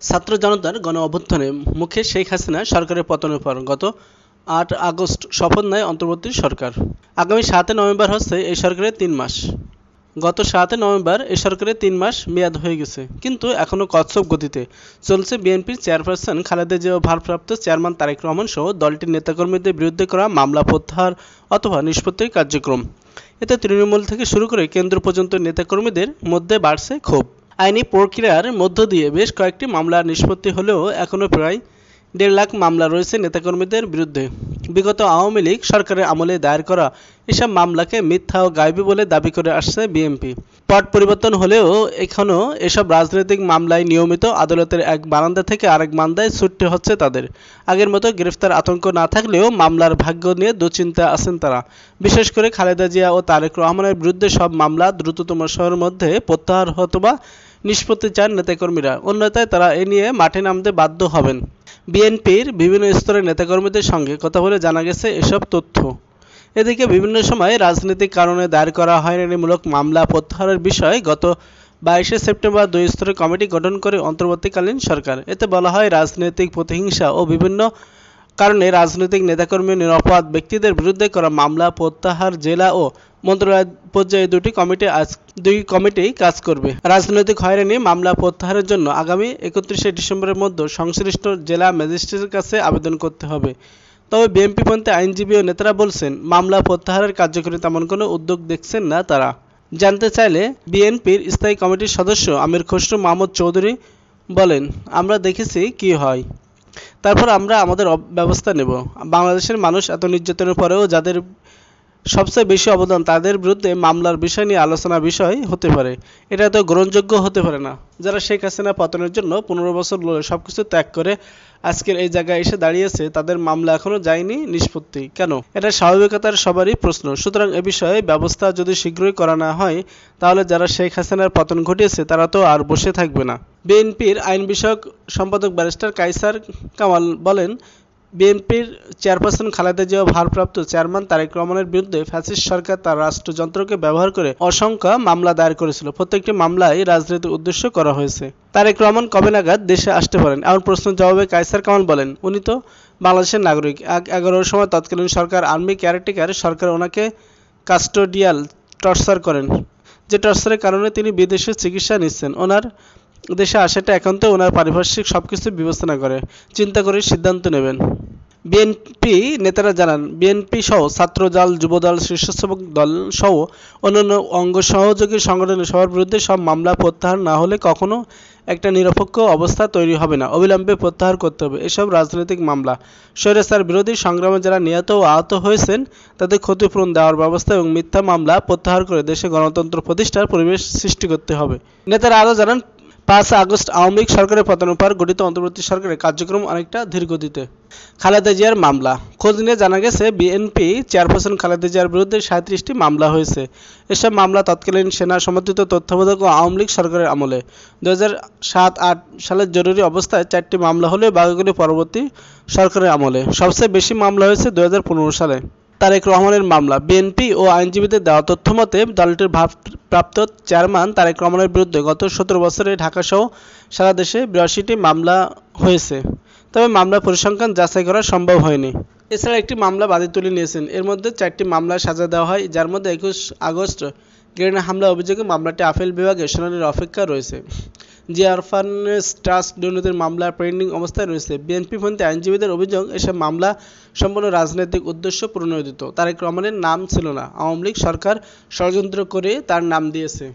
ছাত্র জনতার গণ অভ্যুত্থানে মুখে শেখ হাসিনা সরকারের পতনের পর গত ৮ আগস্ট শপথ নেয় অন্তর্বর্তী সরকার। আগামী ৭ নভেম্বর হচ্ছে এই সরকারের ৩ মাস। গত ৭ নভেম্বর এই সরকারের ৩ মাস মেয়াদ হয়ে গেছে, কিন্তু এখনও কচ্ছপ গতিতে চলছে বিএনপির চেয়ারপারসন খালেদা জিয়া ও ভারপ্রাপ্ত চেয়ারম্যান তারেক রহমান সহ দলটির নেতাকর্মীদের বিরুদ্ধে করা মামলা প্রত্যাহার অথবা নিষ্পত্তির কার্যক্রম। এতে তৃণমূল থেকে শুরু করে কেন্দ্র পর্যন্ত নেতাকর্মীদের মধ্যে বাড়ছে ক্ষোভ। আইনি প্রক্রিয়ার মধ্য দিয়ে বেশ কয়েকটি মামলা নিষ্পত্তি হলেও এখনও প্রায় ১.৫ লাখ মামলা রয়েছে নেতাকর্মীদের বিরুদ্ধে। বিগত আওয়ামী লীগ সরকারের আমলে দায়ের করা এসব মামলাকে মিথ্যা ও গায়েবী বলে দাবি করে আসছে বিএনপি। পট পরিবর্তন হলেও এখনও এসব রাজনৈতিক মামলায় নিয়মিত আদালতের এক বারান্দা থেকে আরেক বারান্দায় ছুটতে হচ্ছে তাদের। আগের মতো গ্রেফতার আতঙ্ক না থাকলেও মামলার ভাগ্য নিয়ে দুশ্চিন্তা আছেন তারা। বিশেষ করে খালেদা জিয়া ও তারেক রহমানের বিরুদ্ধে সব মামলা দ্রুততম সময়ের মধ্যে প্রত্যাহার অথবা নিষ্পত্তি চান নেতাকর্মীরা, অন্যথায় তারা এ নিয়ে মাঠে নামতে বাধ্য হবেন। বিএনপির বিভিন্ন স্তরের নেতাকর্মীদের সঙ্গে কথা বলে জানা গেছে এসব তথ্য। এদিকে বিভিন্ন সময়ে রাজনৈতিক কারণে দায়ের করা হয়রানিমূলক মামলা প্রত্যাহারের বিষয়ে গত ২২শে সেপ্টেম্বর ২ স্তরের কমিটি গঠন করে অন্তর্বর্তীকালীন সরকার। এতে বলা হয়, রাজনৈতিক প্রতিহিংসা ও বিভিন্ন কারণে রাজনৈতিক নেতাকর্মী নিরপরাধ ব্যক্তিদের বিরুদ্ধে করা মামলা প্রত্যাহার জেলা ও মন্ত্রণালয় পর্যায়ে দুই কমিটি কাজ করবে। রাজনৈতিক হয়রানি মামলা প্রত্যাহারের জন্য আগামী ৩১শে ডিসেম্বরের মধ্যে সংশ্লিষ্ট জেলা ম্যাজিস্ট্রেটের কাছে আবেদন করতে হবে। তবে বিএনপিপন্থী আইনজীবী ও নেতারা বলছেন, মামলা প্রত্যাহারের কার্যকরী তেমন কোনো উদ্যোগ দেখছেন না তারা। জানতে চাইলে বিএনপির স্থায়ী কমিটির সদস্য আমির খসরু মাহমুদ চৌধুরী বলেন, আমরা দেখেছি কি হয়, তারপর আমরা আমাদের ব্যবস্থা নেব। বাংলাদেশের মানুষ এত নির্যাতনের পরেও যাদের সবচেয়ে বেশি অবদান, তাদের বিরুদ্ধে মামলার বিষয় নিয়ে আলোচনার বিষয় হতে পারে, এটা তো গ্রহণযোগ্য হতে পারে না। যারা শেখ হাসিনা পতনের জন্য ১৫ বছর লড়ে সবকিছু ত্যাগ করে আজকের এই জায়গায় এসে দাঁড়িয়েছে, তাদের মামলা এখনো যায়নি নিষ্পত্তি কেন? এটা স্বাভাবিকতার সবারই প্রশ্ন। সুতরাং এ বিষয়ে ব্যবস্থা যদি শীঘ্রই করা না হয়, তাহলে যারা শেখ হাসিনার পতন ঘটিয়েছে তারা তো আর বসে থাকবে না। বিএনপির আইন বিষয়ক সম্পাদক ব্যারিস্টার কায়সার কামাল বলেন, বিএনপির চেয়ারপারসন খালেদা জিয়া ও ভারপ্রাপ্ত চেয়ারম্যান তারেক রহমানের বিরুদ্ধে ফ্যাসিস্ট সরকার তার রাষ্ট্রযন্ত্রকে ব্যবহার করে অসংখ্য মামলা দায়ের করেছিল। প্রত্যেকটি মামলায় রাজনৈতিক উদ্দেশ্য করা হয়েছে। তারেক রহমান কবে নাগাদ দেশে আসতে পারেন, এমন প্রশ্নের জবাবে কায়সার কামাল বলেন, উনি তো বাংলাদেশের নাগরিক। ১/১১-র সময় তৎকালীন সরকার আর্মি কেয়ারটেকার সরকার ওনাকে কাস্টোডিয়াল টর্চার করেন, যে টর্চারের কারণে তিনি বিদেশে চিকিৎসা নিচ্ছেন। ওনার দেশে আসাটা একান্ত ওনার পারিপার্শ্বিক সবকিছু বিবেচনা করে চিন্তা করে সিদ্ধান্ত নেবেন। বিএনপি নেতারা জানান, বিএনপি সহ ছাত্রদল, যুবদল, স্বেচ্ছাসেবক দল সহ অন্যান্য অঙ্গ সহযোগী সংগঠনের সবার বিরুদ্ধে সব মামলা প্রত্যাহার না হলে কখনো একটা নিরপেক্ষ অবস্থা তৈরি হবে না। অবিলম্বে প্রত্যাহার করতে হবে এসব রাজনৈতিক মামলা। স্বৈরাচার বিরোধী সংগ্রামে যারা নিহত ও আহত হয়েছেন তাদের ক্ষতিপূরণ দেওয়ার ব্যবস্থা এবং মিথ্যা মামলা প্রত্যাহার করে দেশে গণতন্ত্র প্রতিষ্ঠার পরিবেশ সৃষ্টি করতে হবে। নেতারা আরও জানান, ৫ আগস্ট আওয়ামী লীগ সরকারের পতনের পর গঠিত অন্তর্বর্তী সরকারের কার্যক্রম অনেকটা ধীরগতিতে। খালেদা জিয়ার মামলা খোঁজ নিয়ে জানা গেছে, বিএনপি চেয়ারপারসন খালেদা জিয়ার বিরুদ্ধে ৩৭টি মামলা হয়েছে। এসব মামলা তৎকালীন সেনা সমর্থিত তত্ত্বাবধায়ক ও আওয়ামী লীগ সরকারের আমলে। ২০০৭-৮ সালের জরুরি অবস্থায় ৪টি মামলা হলেও বাকিগুলি পরবর্তী সরকারের আমলে। সবচেয়ে বেশি মামলা হয়েছে ২০১৫ সালে। তারেক রহমানের মামলা। বিএনপি ও আইনজীবীদের দেওয়া তথ্য মতে, দলটির ভারপ্রাপ্ত চেয়ারম্যান তারেক রহমানের বিরুদ্ধে গত ১৭ বছরে ঢাকাসহ সারা দেশে ৮২টি মামলা হয়েছে, তবে মামলার পরিসংখ্যান যাচাই করা সম্ভব হয়নি। এছাড়া একটি মামলা বাদী তুলে নিয়েছেন। এর মধ্যে ৪টি মামলায় সাজা দেওয়া হয়, যার মধ্যে ২১ আগস্ট গ্রেনেড হামলা অভিযোগে মামলাটি আপিল বিভাগে শুনানির অপেক্ষা রয়েছে। জিয়া অরফানেজ ট্রাস্ট দুর্নীতির মামলা পেন্ডিং অবস্থায় রয়েছে। বিএনপিপন্থী আইনজীবীদের অভিযোগ, এসব মামলা সম্পূর্ণ রাজনৈতিক উদ্দেশ্য প্রণোদিত। তারেক রহমানের নাম ছিল না, আওয়ামী লীগ সরকার ষড়যন্ত্র করে তার নাম দিয়েছে।